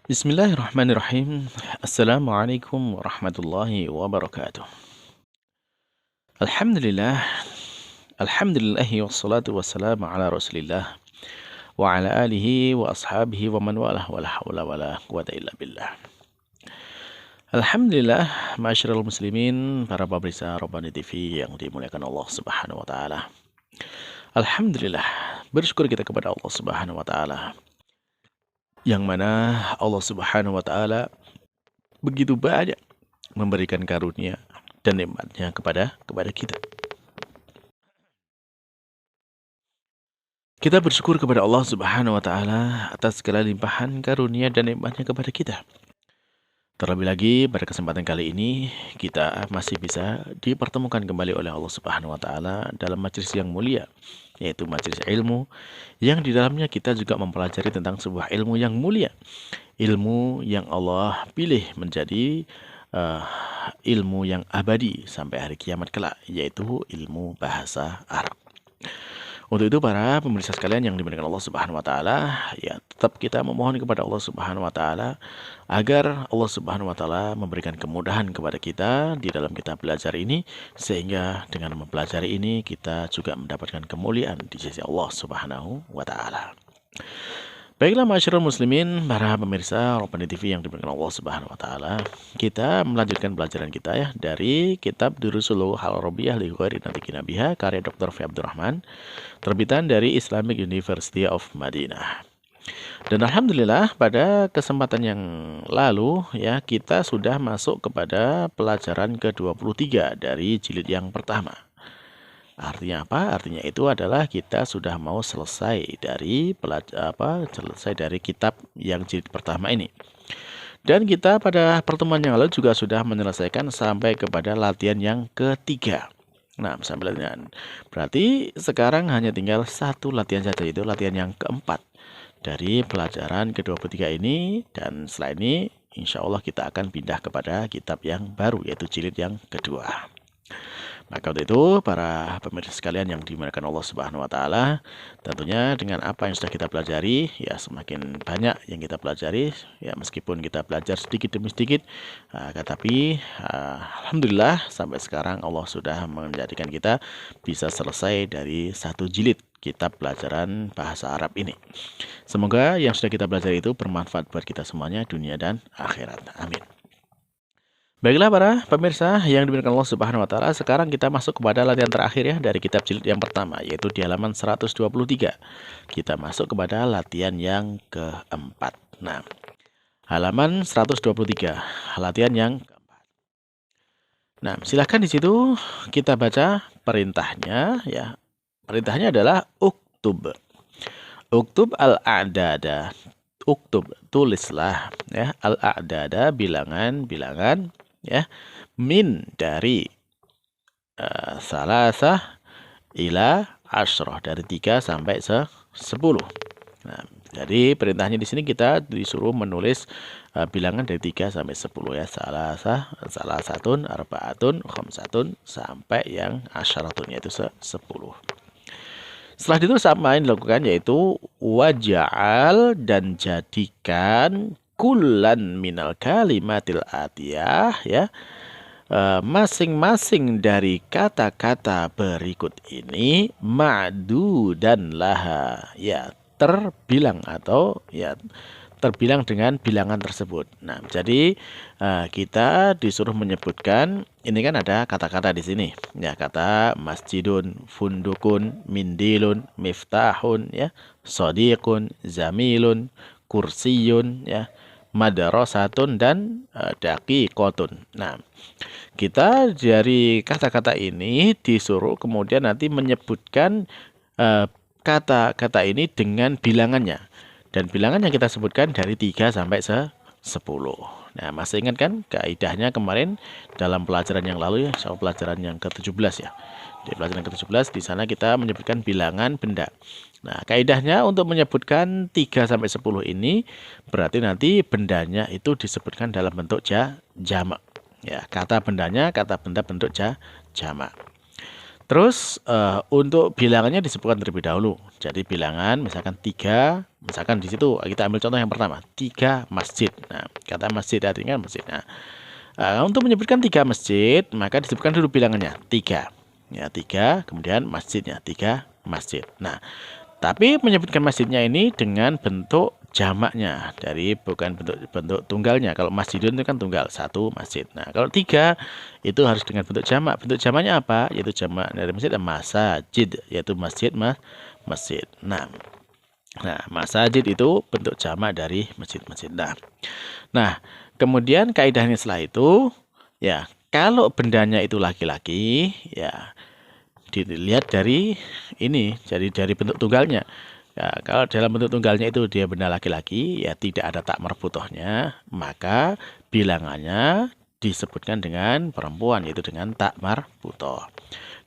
Bismillahirrahmanirrahim. Assalamualaikum warahmatullahi wabarakatuh. Alhamdulillah, alhamdulillahi wassalatu wassalamu ala Rasulillah wa ala alihi wa ashabihi wa man walah wala haula wala quwata illa billah. Alhamdulillah, ma'asyiral muslimin, para pemirsa Rabbani TV yang dimuliakan Allah Subhanahu wa taala. Alhamdulillah, bersyukur kita kepada Allah Subhanahu wa taala yang mana Allah Subhanahu wa taala begitu banyak memberikan karunia dan nikmatnya kepada kita. Kita bersyukur kepada Allah Subhanahu wa taala atas segala limpahan karunia dan nikmatnya kepada kita. Terlebih lagi pada kesempatan kali ini kita masih bisa dipertemukan kembali oleh Allah Subhanahu wa taala dalam majelis yang mulia, yaitu majelis ilmu yang di dalamnya kita juga mempelajari tentang sebuah ilmu yang mulia. Ilmu yang Allah pilih menjadi ilmu yang abadi sampai hari kiamat kelak, yaitu ilmu bahasa Arab. Untuk itu para pemirsa sekalian yang dimuliakan Allah Subhanahu wa taala, ya tetap kita memohon kepada Allah Subhanahu wa taala agar Allah Subhanahu wa taala memberikan kemudahan kepada kita di dalam kita belajar ini, sehingga dengan mempelajari ini kita juga mendapatkan kemuliaan di sisi Allah Subhanahu wa taala. Baiklah masyarakat muslimin, para pemirsa Rabbani TV yang dimuliakan Allah Subhanahu wa taala, kita melanjutkan pelajaran kita ya dari kitab Durusul Al-Arabiyah li Ghairi Natiqina Biha karya Dr. F. Abdurrahman, terbitan dari Islamic University of Madinah. Dan alhamdulillah pada kesempatan yang lalu ya kita sudah masuk kepada pelajaran ke-23 dari jilid yang pertama. Artinya apa? Artinya itu adalah kita sudah mau selesai dari kitab yang jilid pertama ini. Dan kita pada pertemuan yang lalu juga sudah menyelesaikan sampai kepada latihan yang ketiga. Nah, sampai latihan. Berarti sekarang hanya tinggal satu latihan saja, itu latihan yang keempat dari pelajaran ke-23 ini. Dan setelah ini insya Allah kita akan pindah kepada kitab yang baru, yaitu jilid yang kedua. Maka untuk itu para pemirsa sekalian yang dimuliakan Allah Subhanahu wa taala, tentunya dengan apa yang sudah kita pelajari, ya semakin banyak yang kita pelajari, ya meskipun kita belajar sedikit demi sedikit, tetapi alhamdulillah sampai sekarang Allah sudah menjadikan kita bisa selesai dari satu jilid kitab pelajaran bahasa Arab ini. Semoga yang sudah kita pelajari itu bermanfaat buat kita semuanya dunia dan akhirat. Amin. Baiklah para pemirsa yang dimuliakan Allah Subhanahu wa taala, sekarang kita masuk kepada latihan terakhir ya dari kitab jilid yang pertama, yaitu di halaman 123. Kita masuk kepada latihan yang keempat. Nah, halaman 123, latihan yang keempat. Nah, silahkan di situ kita baca perintahnya ya. Perintahnya adalah uktub. Uktub al-a'dada. Uktub, tulislah ya al-a'dada, bilangan-bilangan ya, min dari salasah ila asroh, dari 3 sampai 10. Nah, jadi perintahnya di sini kita disuruh menulis bilangan dari 3 sampai 10 ya, salasatun, arbaatun, khamsatun sampai yang asyaratun, yaitu 10. Setelah itu sama yang dilakukan, yaitu waja'al, dan jadikan kullan minal kalimatil atiyah ya, masing-masing dari kata-kata berikut ini ma'du dan laha ya, terbilang atau ya terbilang dengan bilangan tersebut. Nah, jadi kita disuruh menyebutkan, ini kan ada kata-kata di sini ya, kata masjidun, fundukun, mindilun, miftahun ya, sodiqun, zamilun, kursiyun ya, madrasatun, dan daqiqotun. Nah, kita dari kata-kata ini disuruh kemudian nanti menyebutkan kata-kata ini dengan bilangannya. Dan bilangan yang kita sebutkan dari 3 sampai 10. Nah, masih ingat kan kaidahnya kemarin dalam pelajaran yang lalu ya, sama pelajaran yang ke-17 ya. Di pelajaran ke-17 di sana kita menyebutkan bilangan benda. Nah, kaidahnya untuk menyebutkan 3 sampai 10 ini berarti nanti bendanya itu disebutkan dalam bentuk jamak. Ya, kata bendanya, kata benda bentuk jamak. Terus untuk bilangannya disebutkan terlebih dahulu. Jadi bilangan misalkan 3, misalkan di situ kita ambil contoh yang pertama, 3 masjid. Nah, kata masjid artinya masjid. Nah, untuk menyebutkan 3 masjid, maka disebutkan dulu bilangannya 3. Ya, 3, kemudian masjidnya 3 masjid. Nah, tapi menyebutkan masjidnya ini dengan bentuk jamaknya, dari bukan bentuk tunggalnya. Kalau masjidun itu kan tunggal, satu masjid. Nah, kalau 3 itu harus dengan bentuk jamak. Bentuk jamaknya apa? Yaitu jamak dari masjid masajid, yaitu masjid. Nah, masajid itu bentuk jamak dari masjid-masjid. Nah, kemudian kaidahnya setelah itu, ya, kalau bendanya itu laki-laki, ya dilihat dari ini, jadi dari bentuk tunggalnya. Ya, kalau dalam bentuk tunggalnya itu dia benda laki-laki, ya tidak ada tak marfutohnya, maka bilangannya disebutkan dengan perempuan, yaitu dengan tak marfutoh.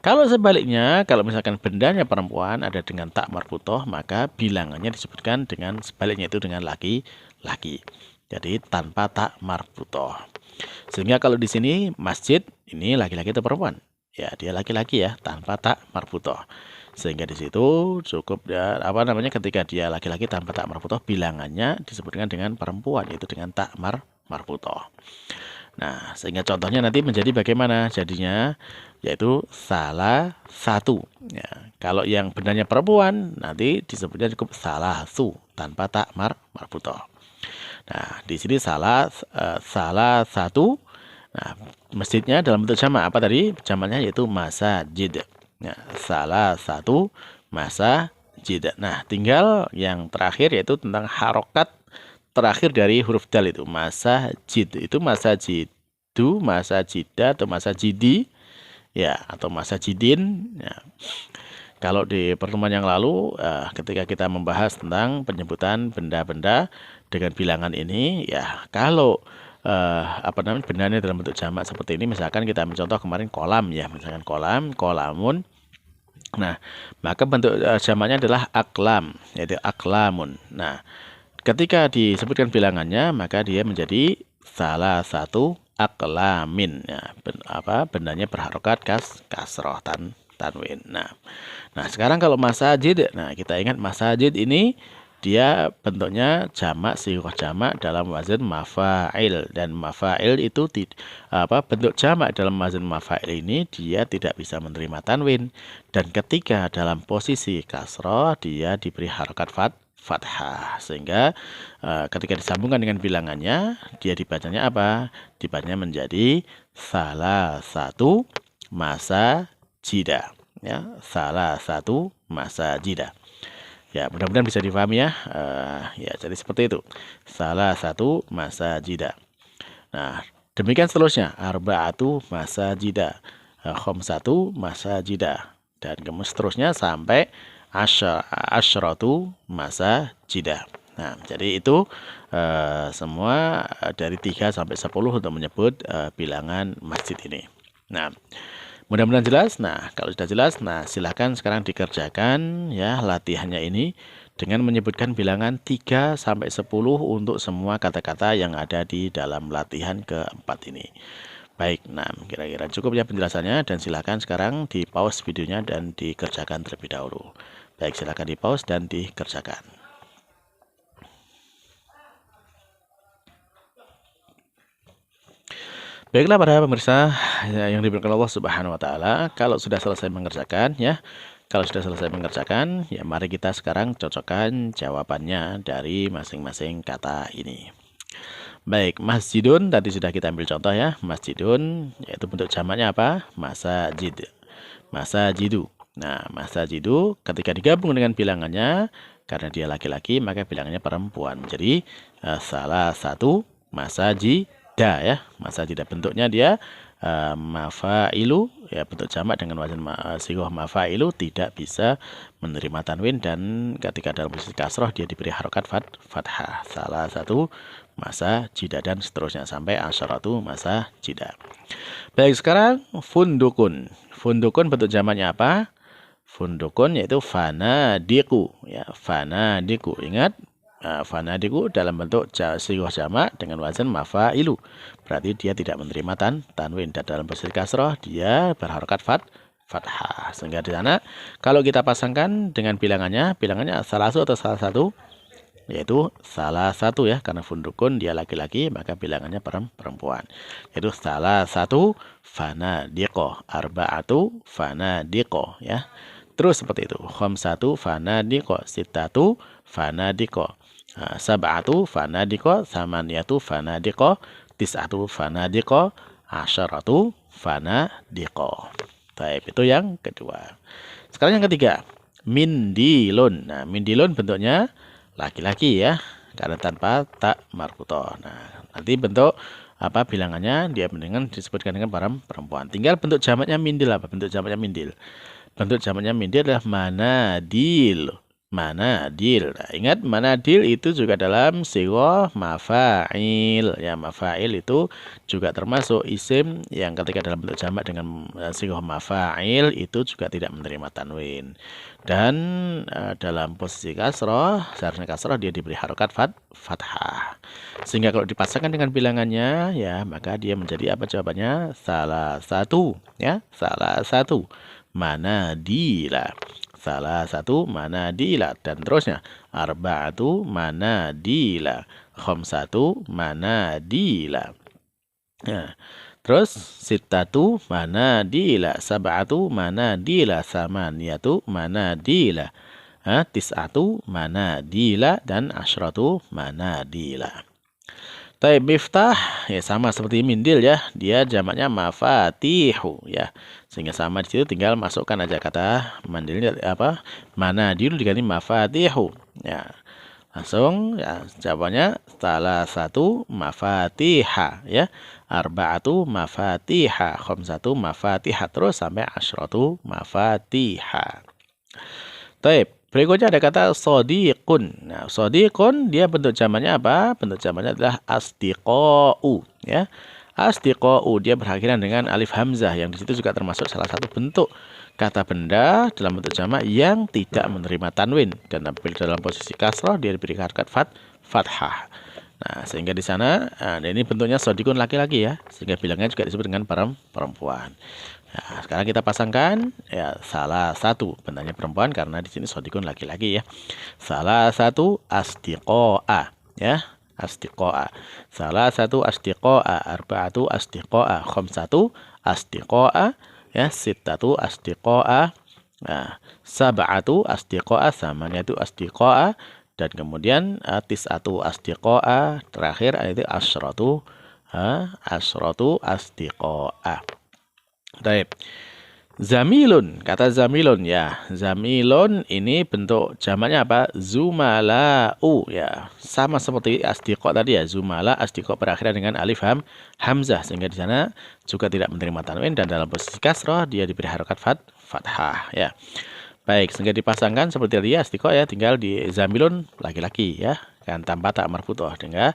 Kalau sebaliknya, kalau misalkan bendanya perempuan ada dengan tak marfutoh, maka bilangannya disebutkan dengan sebaliknya, itu dengan laki-laki. Jadi tanpa tak marfutoh. Sehingga kalau di sini masjid ini laki-laki atau perempuan? Ya, dia laki-laki ya, tanpa tak marfutoh. Sehingga di situ cukup ya, ketika dia laki-laki tanpa tak marfutoh, bilangannya disebutkan dengan perempuan, yaitu dengan tak marfutoh. Nah, sehingga contohnya nanti menjadi bagaimana jadinya, yaitu salah satu. Ya, kalau yang bendanya perempuan nanti disebutnya cukup salah su tanpa tak marfutoh. Nah, di sini salah satu. Nah, masjidnya dalam bentuk jamak apa tadi? Jamaknya yaitu masajid. Nah, salah satu masajid. Nah, tinggal yang terakhir yaitu tentang harokat terakhir dari huruf dal itu masajid. Itu masajidu, masajida atau masajidi, ya, atau masajidin. Ya. Kalau di pertemuan yang lalu, ketika kita membahas tentang penyebutan benda-benda dengan bilangan ini, ya, kalau bendanya dalam bentuk jamak seperti ini, misalkan kita ambil contoh kemarin kolam, ya, misalkan kolamun. Nah, maka bentuk jamaknya adalah aklam, yaitu aklamun. Nah, ketika disebutkan bilangannya, maka dia menjadi salah satu aklamin, ya, bendanya berharokat kasroh tanwin. Nah, sekarang kalau masajid, nah kita ingat masajid ini dia bentuknya jamak, sighah jamak dalam wazan mafa'il, dan mafa'il itu bentuk jamak dalam wazan mafa'il ini dia tidak bisa menerima tanwin, dan ketika dalam posisi kasroh dia diberi harokat fathah, sehingga ketika disambungkan dengan bilangannya dia dibacanya apa? Dibacanya menjadi salah satu masajida, ya, salah satu masajida. Ya, mudah-mudahan bisa difahami ya. Ya, jadi seperti itu. Salah satu masajida. Nah, demikian seterusnya. Arba'atu masajida, khamsatu masajida, dan kemudian seterusnya sampai asyratu masajida. Nah, jadi itu semua dari 3 sampai 10 untuk menyebut bilangan masjid ini. Nah, mudah-mudahan jelas. Nah, kalau sudah jelas, nah silakan sekarang dikerjakan ya latihannya ini dengan menyebutkan bilangan 3 sampai 10 untuk semua kata-kata yang ada di dalam latihan keempat ini. Baik, nah kira-kira cukup ya penjelasannya, dan silakan sekarang di pause videonya dan dikerjakan terlebih dahulu. Baik, silakan di pause dan dikerjakan. Baiklah para pemirsa yang diberkahi Allah Subhanahu wa taala, kalau sudah selesai mengerjakan ya, ya mari kita sekarang cocokkan jawabannya dari masing-masing kata ini. Baik, masjidun tadi sudah kita ambil contoh ya, masjidun yaitu bentuk jamaknya apa? Masajid. Masajidu. Nah, masajidu ketika digabung dengan bilangannya, karena dia laki-laki maka bilangannya perempuan. Jadi salah satu masajida, ya, masajida bentuknya dia mafailu, ya, bentuk jamak dengan wazan sighah mafailu, tidak bisa menerima tanwin, dan ketika dalam posisi kasroh dia diberi harokat fathah. Salah satu masajida dan seterusnya sampai asyaratu masajida. Baik, sekarang fundukun. Fundukun bentuk jamaknya apa? Fundukun yaitu fanadiku, ya, fanadiku. Ingat, fanadiku dalam bentuk sighah jamak dengan wazan mafailu. Berarti dia tidak menerima tanwin, dan dalam posisi kasroh dia berharokat fathah. Sehingga di sana kalau kita pasangkan dengan bilangannya salah satu atau salah satu, yaitu salah satu ya, karena fundukun dia laki-laki maka bilangannya perempuan, yaitu salah satu fanadiqo, arba'atu fanadiqo ya. Terus seperti itu, khamsatu fanadiqo, sittatu fanadiqo, sab'atu fanadiqo, samaniyatu fanadiqo, tis'atu fanadiqo, asyaratu fanadiqo. Baik, itu yang kedua. Sekarang yang ketiga, mindilun. Nah, mindilun bentuknya laki-laki ya, karena tanpa tak marbutoh. Nah, nanti bentuk apa bilangannya dia dengan disebutkan dengan perempuan. Tinggal bentuk jamaknya mindil apa? Bentuk jamaknya mindil. Bentuk jamaknya mindil adalah manadil. Manadil. Nah, ingat manadil itu juga dalam sighah mafa'il. Ya, mafa'il itu juga termasuk isim yang ketika dalam bentuk jamak dengan sighah mafa'il itu juga tidak menerima tanwin. Dan dalam posisi kasroh, seharusnya kasroh dia diberi harokat fathah. Sehingga kalau dipasangkan dengan bilangannya ya, maka dia menjadi apa jawabannya? Salah satu ya, salah satu manadila. Salah satu manadila, dan terusnya arba'atu manadila, khamsatu manadila. Nah, terus sittatu manadila, sab'atu manadila, samaniyatu manadila, tis'atu manadila, dan asyratu manadila. Taib miftah ya sama seperti mindil ya, dia jamaknya mafatihu ya. Sehingga sama di situ tinggal masukkan aja kata mandilnya apa? Manadil diganti mafatihu ya. Langsung ya jawabannya salah satu mafatiha ya. Arba'atu mafatiha, khamsatu mafatiha, terus sampai asyratu mafatiha. Taib. Berikutnya ada kata sodiqun. Nah, sodiqun dia bentuk jamaknya apa? Bentuk jamaknya adalah asdiqa'u ya. Asdiqa'u dia berakhiran dengan alif hamzah, yang di situ juga termasuk salah satu bentuk kata benda dalam bentuk jamak yang tidak menerima tanwin, dan dalam posisi kasrah dia diberi harokat fathah. Nah, sehingga di sana ini bentuknya sodiqun laki-laki ya, sehingga bilangnya juga disebut dengan perempuan. Nah, sekarang kita pasangkan ya salah satu bentuknya perempuan karena di sini sodikun laki-laki ya. Salah satu asdiqo'a ya, asdiqo'a. Salah satu asdiqo'a, arba'atu asdiqo'a, khamsatu asdiqo'a ya, sittatu asdiqo'a, nah, sab'atu asdiqo'a, samaniyatu asdiqo'a, dan kemudian tis'atu asdiqo'a, terakhir itu asyratu asdiqo'a. Baik. Zamilun, kata zamilun ya. Zamilun ini bentuk jamaknya apa? Zumala'u ya. Sama seperti asdiqo tadi ya. Zumala, asdiqo berakhiran dengan alif hamzah, sehingga di sana juga tidak menerima tanwin, dan dalam posisi kasroh dia diberi harokat fathah ya. Baik, sehingga dipasangkan seperti tadi asdiqo ya, tinggal di zamilun laki-laki ya, kan tanpa tak marfutoh, dengan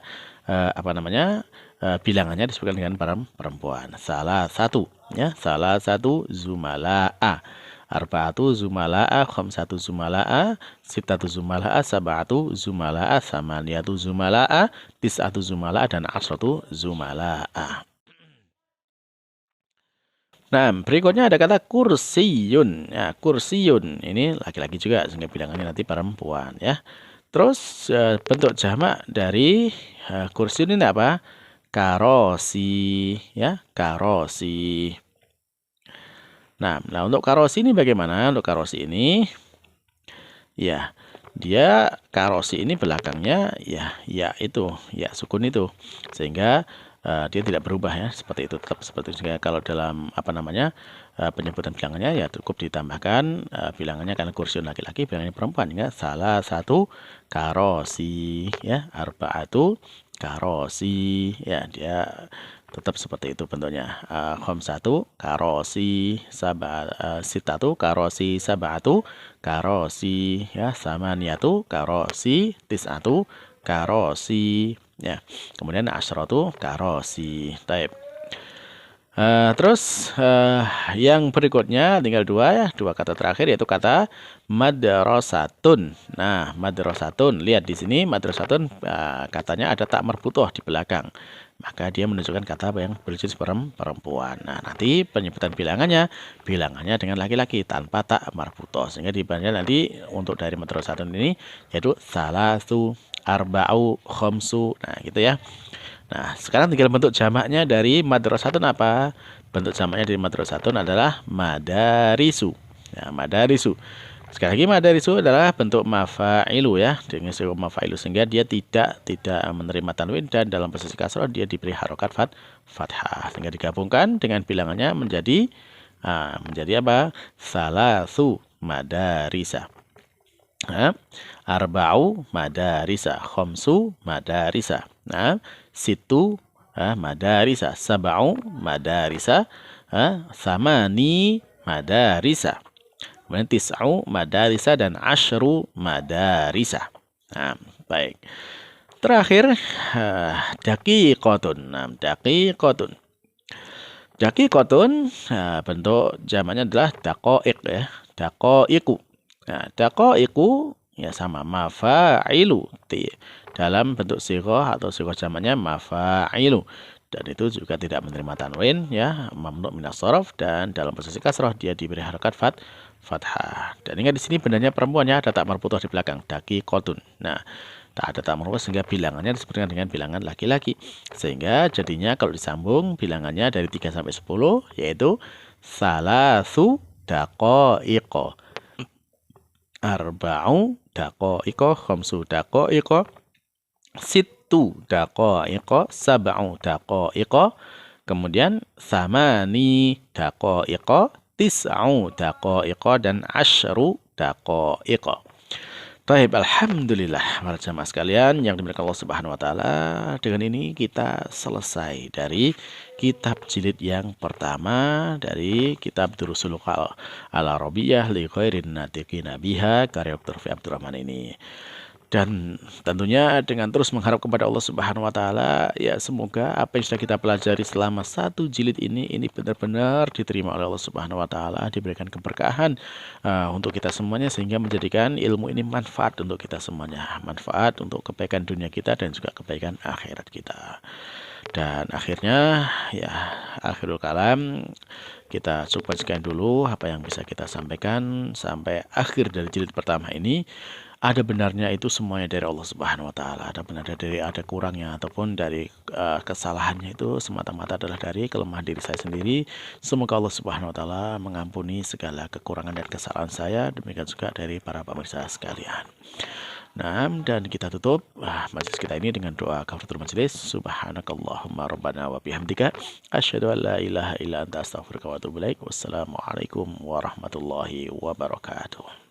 bilangannya disebutkan dengan perempuan. Salah satu ya, salah satu zumala'a, arba'atu zumala'a, khamsatu zumala'a, sittatu zumala'a, sab'atu zumala'a, samaniyatu zumala'a, tis'atu zumala'a, dan asyratu zumala'a. Nah, berikutnya ada kata kursiyun. Ya, kursiyun ini laki-laki juga, sehingga bilangannya nanti perempuan ya. Terus bentuk jamak dari kursiyun ini apa? Karosi ya, karosi. Nah, untuk karosi ini bagaimana? Untuk karosi ini ya, dia karosi ini belakangnya ya itu, ya sukun itu, sehingga dia tidak berubah ya, seperti itu, tetap seperti itu. Sehingga kalau dalam penyebutan bilangannya ya cukup ditambahkan bilangannya, karena kursiun laki-laki, bilangannya perempuan ya. Salah satu karosi ya, arba'atu karosi ya, dia tetap seperti itu bentuknya. Khamsatu karosi, sittatu karosi, sab'atu karosi ya, samaniyatu karosi, tis'atu karosi ya, kemudian asyratu karosi. Taib. Terus yang berikutnya tinggal dua kata terakhir, yaitu kata madrasatun. Nah, madrasatun, lihat di sini madrasatun katanya ada tak marbutoh di belakang. maka dia menunjukkan kata yang berjenis perempuan. Nah, nanti penyebutan bilangannya dengan laki-laki tanpa tak marbutoh. Sehingga dibaca nanti untuk dari madrasatun ini yaitu salasu, arba'u, khomsu. Nah, gitu ya. Nah, sekarang tinggal bentuk jamaknya dari madrasatun apa? Bentuk jamaknya dari madrasatun adalah madarisu. Ya, madarisu. Sekali lagi madarisu adalah bentuk mafa'ilu ya, dengan siku mafa'ilu sehingga dia tidak menerima tanwin dan dalam posisi kasroh dia diberi harokat fathah sehingga digabungkan dengan bilangannya menjadi apa? Salasu madarisa. Arba'u madarisa, khomsu madarisa. Nah, situ madarisa, sab'u madarisa, samani madarisa. Kemudian tis'u madarisa dan asyru madarisa. Nah, baik. Terakhir, daqiqatun. Nah, daqiqatun. Daqiqatun, bentuk jamaknya adalah daqaiq ya. Daqaiqu. Nah, daqaiqu ya sama mafa'ilu. Dalam bentuk sighah atau sighah jamaknya mafa'ilu. Dan itu juga tidak menerima tanwin ya, mamnu' minas shoraf, dan dalam posisi kasrah dia diberi harokat fathah. Dan ingat di sini bendanya perempuan ya, ada tak marbutoh di belakang, daqiqatun. Nah, tak ada tak marbutoh sehingga bilangannya disebutkan dengan bilangan laki-laki. Sehingga jadinya kalau disambung bilangannya dari 3 sampai 10 yaitu salasu daqaiqa, arba'u daqaiqa, khamsu daqaiqa, sittu daqaiqa, sab'u daqaiqa, kemudian samani daqaiqa, tis'u daqaiqa, dan asyru daqaiqa. Baik, alhamdulillah para jamaah sekalian yang dimuliakan Allah Subhanahu wa taala. Dengan ini kita selesai dari kitab jilid yang pertama dari kitab Durusul Al-Arabiyyah li khairin natiqina biha karya Dr. Fi Abdurrahman ini. Dan tentunya dengan terus mengharap kepada Allah Subhanahu wa taala, ya semoga apa yang sudah kita pelajari selama 1 jilid ini benar-benar diterima oleh Allah Subhanahu wa taala, diberikan keberkahan untuk kita semuanya sehingga menjadikan ilmu ini manfaat untuk kita semuanya, manfaat untuk kebaikan dunia kita dan juga kebaikan akhirat kita. Dan akhirnya ya akhirul kalam, kita coba sekian dulu apa yang bisa kita sampaikan sampai akhir dari jilid pertama ini. Ada benarnya itu semuanya dari Allah Subhanahu wa taala. Ada benarnya dari ada kurangnya ataupun dari kesalahannya itu semata-mata adalah dari kelemahan diri saya sendiri. Semoga Allah Subhanahu wa taala mengampuni segala kekurangan dan kesalahan saya, demikian juga dari para pemirsa sekalian. Nah, dan kita tutup majelis kita ini dengan doa kafaratul majelis. Subhanakallahumma rabbana wa bihamdika asyhadu an la ilaha illa anta astaghfiruka wa atubu ilaik. Wassalamualaikum warahmatullahi wabarakatuh.